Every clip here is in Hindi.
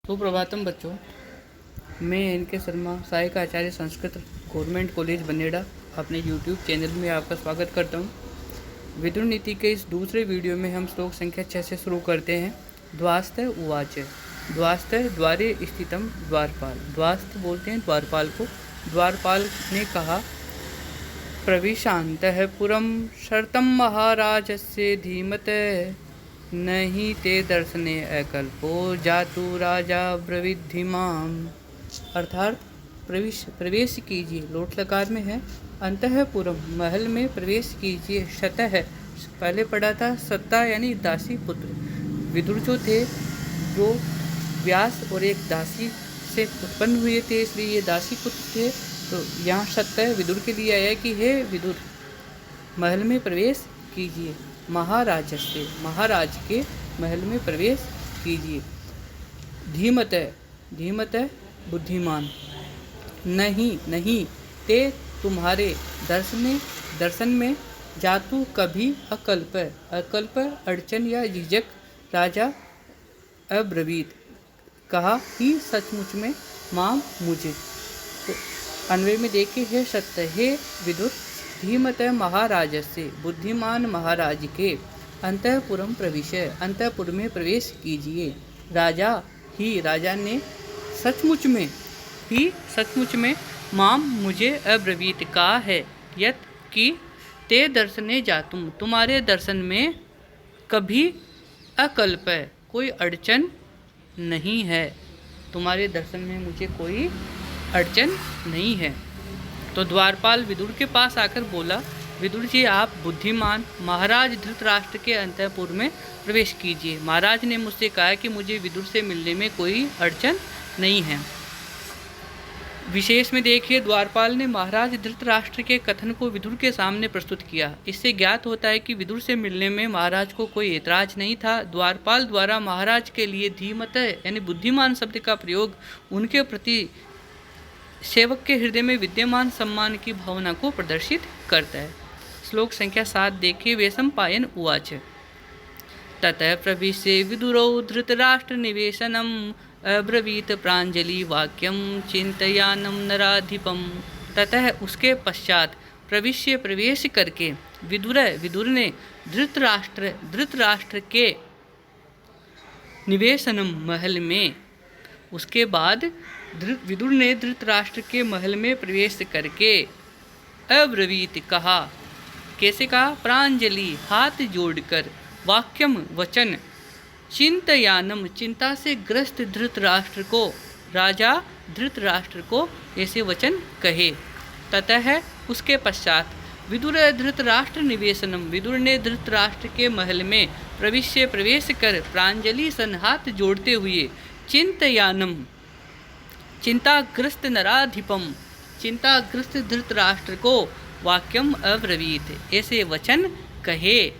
सुप्रभातम बच्चों, मैं एन.के. शर्मा, सहायक आचार्य संस्कृत, गवर्नमेंट कॉलेज बनेड़ा, अपने यूट्यूब चैनल में आपका स्वागत करता हूँ। विदुर नीति के इस दूसरे वीडियो में हम श्लोक संख्या 6 से शुरू करते हैं। द्वास्त उवाच, द्वास्त द्वारे स्थितम द्वारपाल। द्वास्त बोलते हैं द्वारपाल को। द्वारपाल ने कहा, प्रविशान्तः पुरम शर्तम महाराजस्य धीमते नहीं ते दर्शने अकल्पो जातु राजा ब्रविद्धिमाम। अर्थात प्रवेश कीजिए, लोट लकार में है। अंतःपुरम महल में प्रवेश कीजिए। शतः पहले पढ़ा था सत्ता यानी दासी पुत्र। विदुर जो थे, जो व्यास और एक दासी से उत्पन्न हुए थे, इसलिए ये दासी पुत्र थे। तो यहाँ सत्य विदुर के लिए आया कि हे विदुर, महल में प्रवेश कीजिए। महाराज से, महाराज के महल में प्रवेश कीजिए। धीमत बुद्धिमान। नहीं ते तुम्हारे दर्शन में जातु कभी अकल्प अड़चन या झिझक राजा अब्रवीत कहा ही सचमुच में माम मुझे। तो अन्वय में देखिए, हे सत्य, हे विदुर, धीमत महाराज से, बुद्धिमान महाराज के अंतःपुरम प्रविश, अंतःपुर में प्रवेश कीजिए। राजा ने सचमुच में माम मुझे अब्रवीत कहा है, यत कि ते दर्शने जातुम, तुम्हारे दर्शन में कभी अकल्प कोई अड़चन नहीं है। तुम्हारे दर्शन में मुझे कोई अड़चन नहीं है। तो द्वारपाल विदुर के पास आकर बोला, विदुर जी, आप बुद्धिमान महाराज धृतराष्ट्र के अंतःपुर में प्रवेश कीजिए। महाराज ने मुझसे कहा कि मुझे विदुर से मिलने में कोई अड़चन नहीं है। विशेष में देखिए, द्वारपाल ने महाराज धृतराष्ट्र के कथन को विदुर के सामने प्रस्तुत किया। इससे ज्ञात होता है कि विदुर से मिलने में महाराज को कोई ऐतराज नहीं था। द्वारपाल द्वारा महाराज के लिए धीमत यानी बुद्धिमान शब्द का प्रयोग उनके प्रति सेवक के हृदय में विद्यमान सम्मान की भावना को प्रदर्शित करता है। श्लोक संख्या 7 देखिए। वैशंपायन उवाच, ततः प्रविश्य विदुरौ धृतराष्ट्र निवेशनम अब्रवीत प्रांजलि वाक्यम चिंतयानम नराधिपम। ततः उसके पश्चात प्रवेश करके विदुर ने धृतराष्ट्र के निवेशनम महल में, उसके बाद विदुर ने धृतराष्ट्र के महल में प्रवेश करके अब्रवीत कहा। कैसे कहा? प्रांजलि हाथ जोड़कर, वाक्यम वचन, चिंतयानम चिंता से ग्रस्त धृतराष्ट्र को, राजा धृतराष्ट्र को ऐसे वचन कहे। ततः उसके पश्चात विदुर धृतराष्ट्र निवेशनम, विदुर ने धृतराष्ट्र के महल में प्रवेश कर प्रांजलि सन हाथ जोड़ते हुए चिंतयानम चिंताग्रस्त नराधिपम, चिंताग्रस्त धृतराष्ट्र को वाक्यम अब्रवीत ऐसे वचन कहे।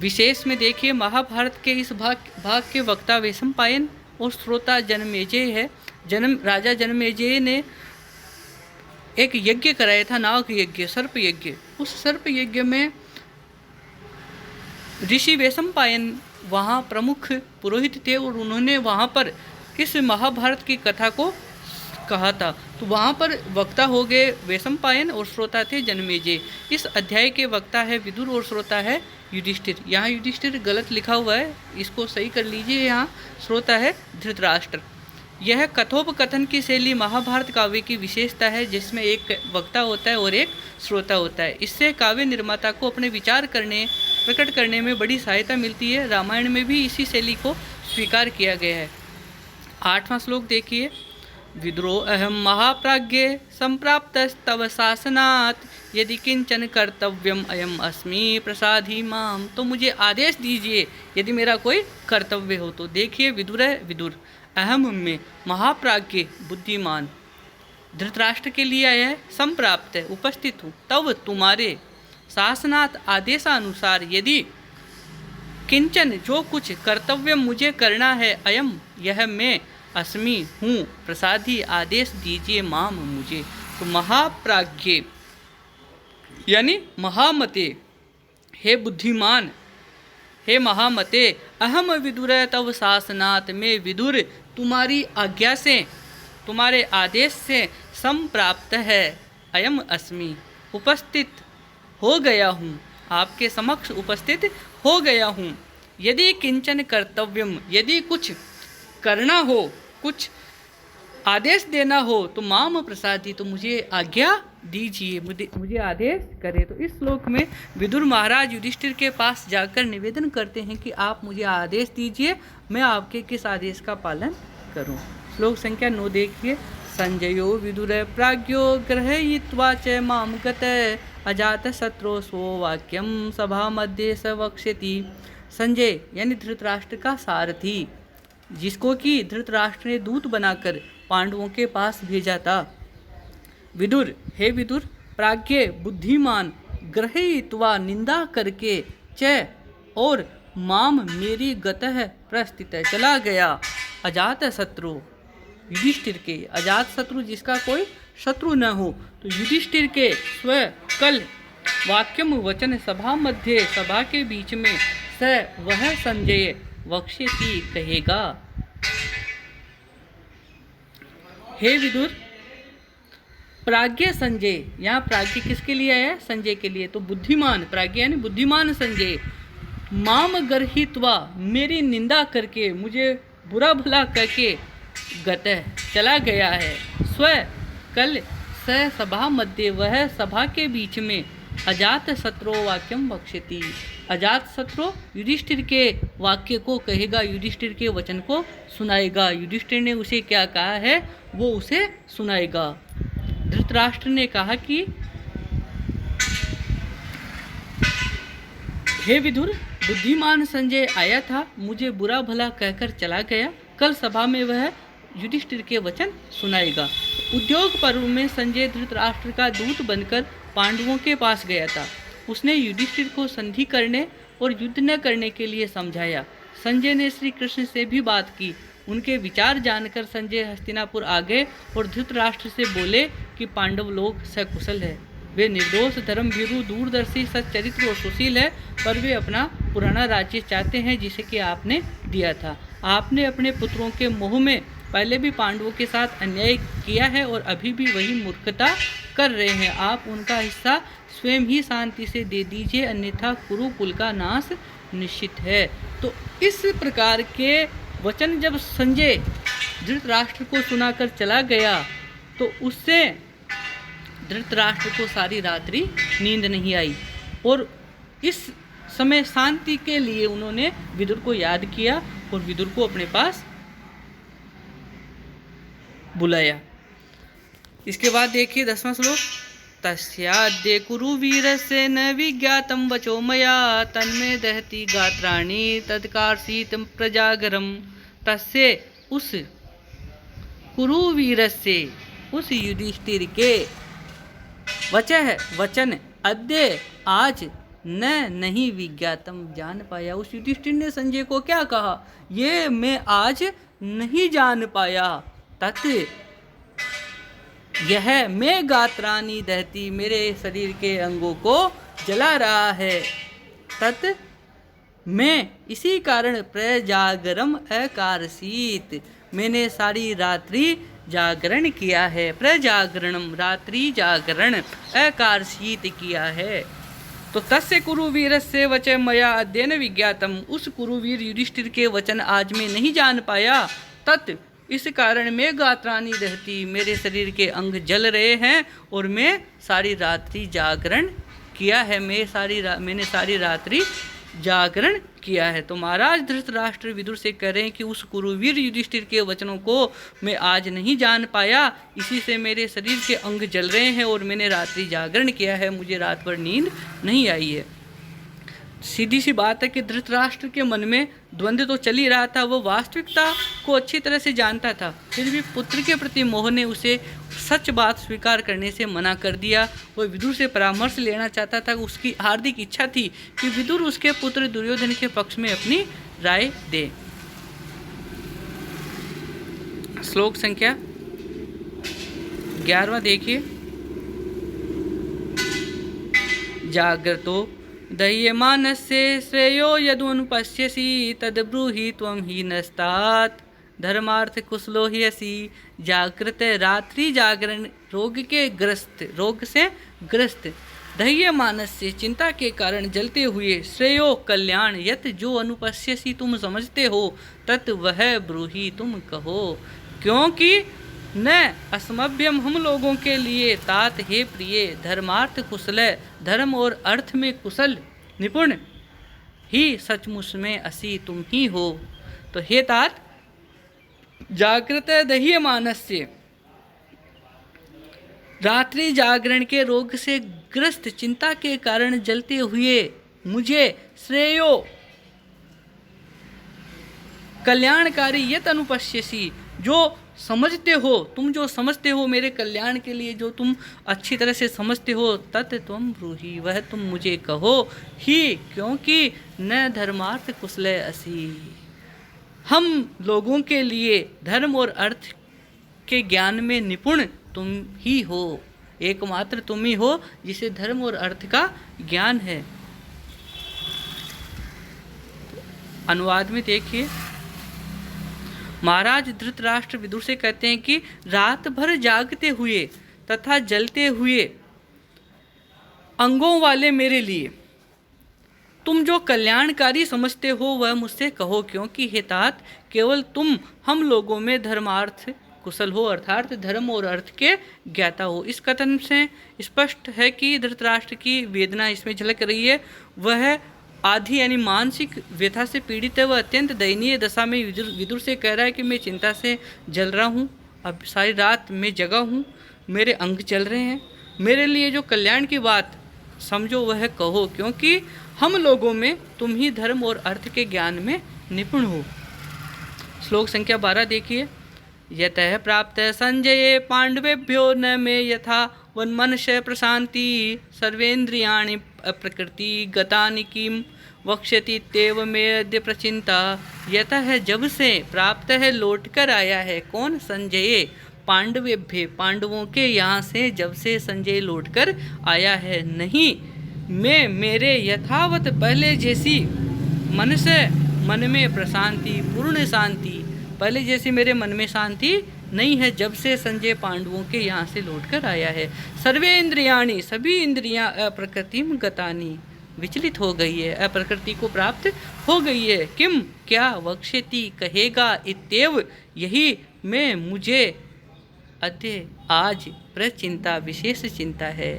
विशेष में देखिए, महाभारत के इस भाग के वक्ता वैशंपायन और श्रोता जनमेजय है। राजा जनमेजय ने एक यज्ञ कराया था, नाग यज्ञ, सर्प यज्ञ। उस सर्प यज्ञ में ऋषि वैशंपायन वहाँ प्रमुख पुरोहित थे और उन्होंने वहाँ पर इस महाभारत की कथा को कहा था। तो वहाँ पर वक्ता हो गए वैशंपायन और श्रोता थे जनमेजय। इस अध्याय के वक्ता है विदुर और श्रोता है युधिष्ठिर। यहाँ युधिष्ठिर गलत लिखा हुआ है, इसको सही कर लीजिए। यहाँ श्रोता है धृतराष्ट्र। यह कथोपकथन की शैली महाभारत काव्य की विशेषता है, जिसमें एक वक्ता होता है और एक श्रोता होता है। इससे काव्य निर्माता को अपने विचार प्रकट करने में बड़ी सहायता मिलती है। रामायण में भी इसी शैली को स्वीकार किया गया है। 8वां श्लोक देखिए। विदुरो अहम महाप्राज्ञे संप्राप्तस्तव शासनात् यदि किंचन कर्तव्यम अयम अस्मि प्रसादी माम। तो मुझे आदेश दीजिए यदि मेरा कोई कर्तव्य हो तो। देखिए, विदुर अहम में महाप्राज्ञ बुद्धिमान धृतराष्ट्र के लिए आया है। संप्राप्त है, उपस्थित हूँ, तब तुम्हारे शासनात् आदेशानुसार यदि किंचन जो कुछ कर्तव्य मुझे करना है, अयम यह मैं, अस्मि हूँ, प्रसादी आदेश दीजिए माम मुझे। तो महाप्राज्ञ यानी महामते, हे बुद्धिमान, हे महामते, अहम विदुर तव शासनात्, मैं विदुर तुम्हारी आज्ञा से, तुम्हारे आदेश से संप्राप्त है। अयम अस्मि, उपस्थित हो गया हूँ, आपके समक्ष उपस्थित हो गया हूँ। यदि किंचन कर्तव्यम, यदि कुछ करना हो, कुछ आदेश देना हो तो माम प्रसादी, तो मुझे आज्ञा दीजिए, मुझे आदेश करें। तो इस श्लोक में विदुर महाराज युधिष्ठिर के पास जाकर निवेदन करते हैं कि आप मुझे आदेश दीजिए, मैं आपके किस आदेश का पालन करूं। श्लोक संख्या 9 देखिए। संजयो विदुर प्राज्ञो गृहीत्वा च माम गत, अजात शत्रो स्वो वाक्यम सभा मध्य स वक्ष्यति। संजय यानी धृतराष्ट्र का सारथी, जिसको कि धृतराष्ट्र ने दूत बनाकर पांडवों के पास भेजा था। विदुर, हे विदुर, प्राज्ञ बुद्धिमान, गृहीत्वा निंदा करके, च और माम मेरी गतः प्रस्थित चला गया, अजात शत्रु युधिष्ठिर के, अजात शत्रु जिसका कोई शत्रु न हो, तो युधिष्ठिर के स्व कल वाक्यम वचन सभा मध्य, सभा के बीच में, स वह संजय वक्ष्यति कहेगा। हे विदुर, प्राज्ञ संजय, यहाँ प्राज्ञ किसके लिए है? संजय के लिए। तो बुद्धिमान, प्राज्ञ यानी बुद्धिमान संजय, माम गर्हित्वा मेरी निंदा करके, मुझे बुरा भला करके, गत चला गया है, स्व कल स सभा मध्य, वह सभा के बीच में, अजात शत्रु वाक्यम वक्ष्यति, अजात शत्रु युधिष्ठिर के वाक्य को कहेगा, युधिष्ठिर के वचन को सुनाएगा। युधिष्ठिर ने उसे क्या कहा है वो उसे सुनाएगा। धृतराष्ट्र ने कहा कि हे विदुर, बुद्धिमान संजय आया था, मुझे बुरा भला कहकर चला गया, कल सभा में वह युधिष्ठिर के वचन सुनाएगा। उद्योग पर्व में संजय धृतराष्ट्र का दूत बनकर पांडवों के पास गया था। उसने युधिष्ठिर को संधि करने और युद्ध न करने के लिए समझाया। संजय ने श्री कृष्ण से भी बात की। उनके विचार जानकर संजय हस्तिनापुर आ गए और धृतराष्ट्र से बोले कि पांडव लोग सकुशल है, वे निर्दोष, धर्मभीरु, दूरदर्शी, सच्चरित्र और सुशील है, पर वे अपना पुराना राज्य चाहते हैं जिसे कि आपने दिया था। आपने अपने पुत्रों के मोह में पहले भी पांडवों के साथ अन्याय किया है और अभी भी वही मूर्खता कर रहे हैं। आप उनका हिस्सा स्वयं ही शांति से दे दीजिए, अन्यथा कुरुकुल का नाश निश्चित है। तो इस प्रकार के वचन जब संजय धृतराष्ट्र को सुनाकर चला गया तो उससे धृतराष्ट्र को सारी रात्रि नींद नहीं आई और इस समय शांति के लिए उन्होंने विदुर को याद किया और विदुर को अपने पास बुलाया। इसके बाद देखिए 10वां श्लोक। तस्याद्य कुरु वीरस्य न विज्ञातं वचो मया, तन्मे दहति गात्राणि तत्कार्षीत प्रजागरम। तस्य उस कुरु वीरस्य, उस युधिष्ठिर के, वचन अद्य आज नहीं विज्ञातम जान पाया। उस युधिष्ठिर ने संजय को क्या कहा? ये मैं आज नहीं जान पाया। तत् यह मैं गात्राणि दहती, मेरे शरीर के अंगों को जला रहा है। तत् मैं इसी कारण प्रजागरम अकारसीत, मैंने सारी रात्रि जागरण किया है। प्रजागरणम रात्रि जागरण, अकारसीत किया है। तो तस्य कुरुवीरस्य वच मया अद्यन विज्ञातम, उस कुरुवीर युधिष्ठिर के वचन आज मैं नहीं जान पाया। तत् इस कारण मैं गात्राणि दहती, मेरे शरीर के अंग जल रहे हैं और मैं सारी रात्रि जागरण किया है। मैंने सारी रात्रि जागरण किया है। तो महाराज धृतराष्ट्र विदुर से कह रहे हैं कि उस कुरुवीर युधिष्ठिर के वचनों को मैं आज नहीं जान पाया, इसी से मेरे शरीर के अंग जल रहे हैं और मैंने रात्रि जागरण किया है, मुझे रात भर नींद नहीं आई है। सीधी सी बात है कि धृतराष्ट्र के मन में द्वंद्व तो चल ही रहा था, वो वास्तविकता को अच्छी तरह से जानता था, फिर भी पुत्र के प्रति मोह ने उसे सच बात स्वीकार करने से मना कर दिया। वो विदुर से परामर्श लेना चाहता था। उसकी हार्दिक इच्छा थी कि विदुर उसके पुत्र दुर्योधन के पक्ष में अपनी राय दे। श्लोक संख्या 11वां देखिए। जागृतो दह्यमानस्य श्रेयो यदनुपश्यसि तद्ब्रूहि त्वं हीनस्तात् धर्मार्थ कुशलो ही असि जागृत रात्रि जागरण रोग से ग्रस्त दह्य मानस से चिंता के कारण जलते हुए श्रेयो कल्याण यत जो अनुपश्यसि तुम समझते हो तत् वह ब्रूहि तुम कहो, क्योंकि न असमभ्यम हम लोगों के लिए तात हे प्रिय धर्मार्थ कुशल धर्म और अर्थ में कुशल निपुण ही सचमुच में असी तुम ही हो। तो हे तात जागृत दह्य मानस्य रात्रि जागरण के रोग से ग्रस्त चिंता के कारण जलते हुए मुझे श्रेयो कल्याणकारी यत अनुपश्यसि जो समझते हो, तुम जो समझते हो मेरे कल्याण के लिए जो तुम अच्छी तरह से समझते हो तत् त्वं ब्रूहि वह तुम मुझे कहो ही, क्योंकि न धर्मार्थ कुशल असि हम लोगों के लिए धर्म और अर्थ के ज्ञान में निपुण तुम ही हो, एकमात्र तुम ही हो जिसे धर्म और अर्थ का ज्ञान है। अनुवाद में देखिए, महाराज धृतराष्ट्र विदुर से कहते हैं कि रात भर जागते हुए तथा जलते हुए अंगों वाले मेरे लिए तुम जो कल्याणकारी समझते हो वह मुझसे कहो, क्योंकि हे तात केवल तुम हम लोगों में धर्मार्थ कुशल हो अर्थात धर्म और अर्थ के ज्ञाता हो। इस कथन से स्पष्ट है कि धृतराष्ट्र की वेदना इसमें झलक रही है। वह आधी यानी मानसिक व्यथा से पीड़ित है। वह अत्यंत दयनीय दशा में विदुर से कह रहा है कि मैं चिंता से जल रहा हूँ, अब सारी रात मैं जगा हूँ, मेरे अंग चल रहे हैं, मेरे लिए जो कल्याण की बात समझो वह कहो, क्योंकि हम लोगों में तुम ही धर्म और अर्थ के ज्ञान में निपुण हो। श्लोक संख्या 12 देखिए, यतः प्राप्त संजय पांडवेभ्यो न मे यथा वन्मनश प्रशांति सर्वेन्द्रियाणि प्रकृति गतानि किम वक्ष्यति तेव मे अद्य प्रचिंता। यतः जब से प्राप्त है लौट कर आया है, कौन? संजय पांडवेभ्य पांडवों के यहाँ से जब से संजय लौट कर आया है, नहीं मैं मेरे यथावत पहले जैसी मन से मन में प्रशांति पूर्ण शांति पहले जैसी मेरे मन में शांति नहीं है जब से संजय पांडवों के यहाँ से लौटकर आया है। सर्वे इंद्रियाणि सभी इंद्रियां अप्रकृतिम गतानि विचलित हो गई है, अप्रकृति को प्राप्त हो गई है। किम क्या वक्ष्यति कहेगा इत्येव यही मैं मुझे अद्य आज प्रचिंता विशेष चिंता है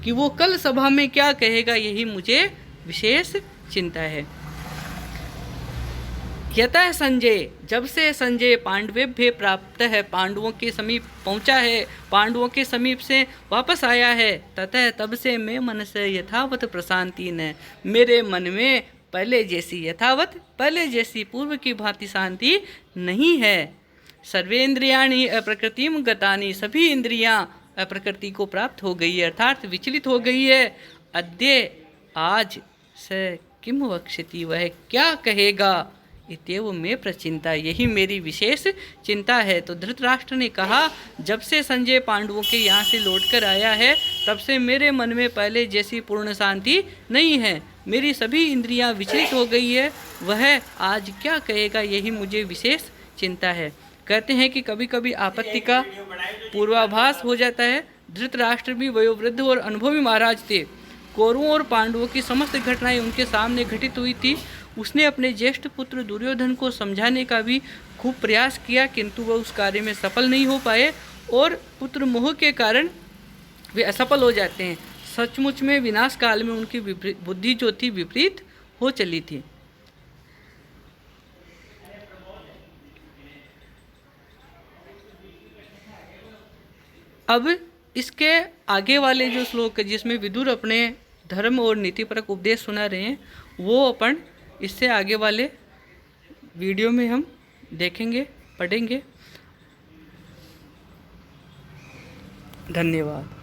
कि वो कल सभा में क्या कहेगा, यही मुझे विशेष चिंता है। यतः संजय जब से संजय पांडवेभ्य प्राप्त है पांडवों के समीप पहुंचा है, पांडवों के समीप से वापस आया है, ततः तब से मैं मन से यथावत प्रशांति न मेरे मन में पहले जैसी यथावत पहले जैसी पूर्व की भांति शांति नहीं है। सर्वेन्द्रियाणि अप्रकृतिम गतानि सभी इंद्रियां अप्रकृति को प्राप्त हो गई है अर्थात विचलित हो गई है। अद्य आज स किम वक्ष्यति वह क्या कहेगा, इत्येव में प्रचिंता यही मेरी विशेष चिंता है। तो धृतराष्ट्र ने कहा जब से संजय पांडवों के यहाँ से लौटकर आया है तब से मेरे मन में पहले जैसी पूर्ण शांति नहीं है, मेरी सभी इंद्रियां विचलित हो गई है, वह आज क्या कहेगा यही मुझे विशेष चिंता है। कहते हैं कि कभी कभी आपत्ति का पूर्वाभास हो जाता है। धृतराष्ट्र भी वयोवृद्ध और अनुभवी महाराज थे। कौरवों और पांडवों की समस्त घटनाएं उनके सामने घटित हुई थी। उसने अपने ज्येष्ठ पुत्र दुर्योधन को समझाने का भी खूब प्रयास किया, किंतु वह उस कार्य में सफल नहीं हो पाए और पुत्र मोह के कारण वे असफल हो जाते हैं। सचमुच में विनाश काल में उनकी बुद्धि जो थी विपरीत हो चली थी। अब इसके आगे वाले जो श्लोक है जिसमें विदुर अपने धर्म और नीतिपरक उपदेश सुना रहे हैं वो अपन इससे आगे वाले वीडियो में हम देखेंगे पढ़ेंगे। धन्यवाद।